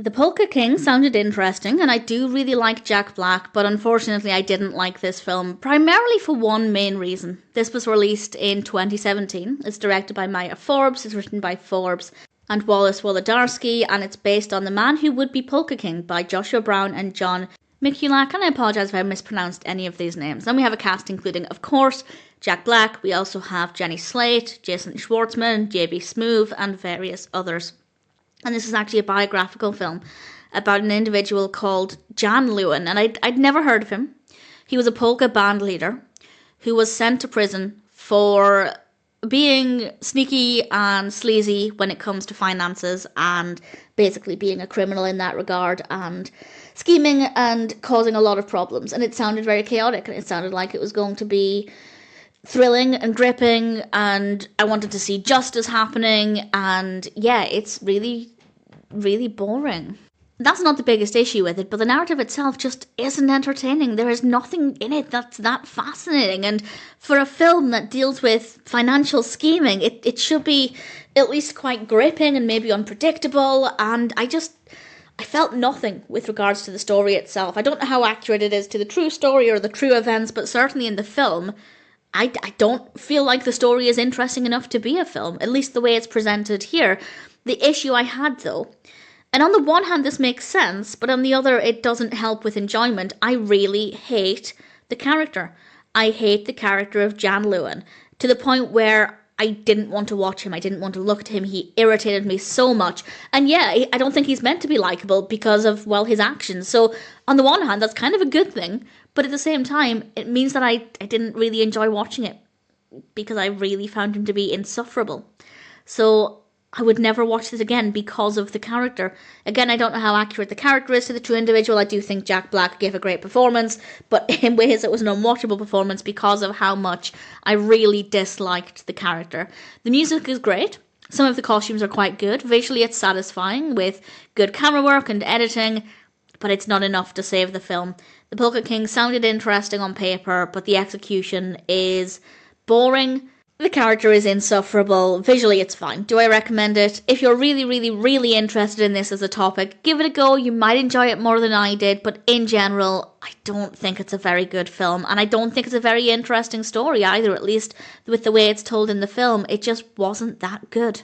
The Polka King sounded interesting, and I do really like Jack Black, but unfortunately I didn't like this film, primarily for one main reason. This was released in 2017, it's directed by Maya Forbes, it's written by Forbes and Wallace Wolodarsky, and it's based on The Man Who Would Be Polka King by Joshua Brown and John McLean, and I apologise if I mispronounced any of these names. Then we have a cast including, of course, Jack Black, we also have Jenny Slate, Jason Schwartzman, J.B. Smoove, and various others. And this is actually a biographical film about an individual called Jan Lewan, and I'd never heard of him. He was a polka band leader who was sent to prison for being sneaky and sleazy when it comes to finances, and basically being a criminal in that regard, and scheming and causing a lot of problems. And it sounded very chaotic, and it sounded like it was going to be thrilling and gripping, and I wanted to see justice happening, and yeah, it's really, really boring. That's not the biggest issue with it, but the narrative itself just isn't entertaining. There is nothing in it that's that fascinating, and for a film that deals with financial scheming, it should be at least quite gripping and maybe unpredictable, and I felt nothing with regards to the story itself. I don't know how accurate it is to the true story or the true events, but certainly in the film, I don't feel like the story is interesting enough to be a film, at least the way it's presented here. The issue I had, though, and on the one hand this makes sense, but on the other it doesn't help with enjoyment, I really hate the character. I hate the character of Jan Lewan, to the point where I didn't want to watch him, I didn't want to look at him, he irritated me so much. And yeah, I don't think he's meant to be likeable because of, well, his actions. So on the one hand, that's kind of a good thing, but at the same time, it means that I didn't really enjoy watching it, because I really found him to be insufferable. So I would never watch this again because of the character. Again, I don't know how accurate the character is to the true individual. I do think Jack Black gave a great performance, but in ways it was an unwatchable performance because of how much I really disliked the character. The music is great. Some of the costumes are quite good. Visually it's satisfying with good camera work and editing, but it's not enough to save the film. The Polka King sounded interesting on paper, but the execution is boring. The character is insufferable. Visually, it's fine. Do I recommend it? If you're really, really, really interested in this as a topic, give it a go. You might enjoy it more than I did, but in general, I don't think it's a very good film, and I don't think it's a very interesting story either, at least with the way it's told in the film. It just wasn't that good.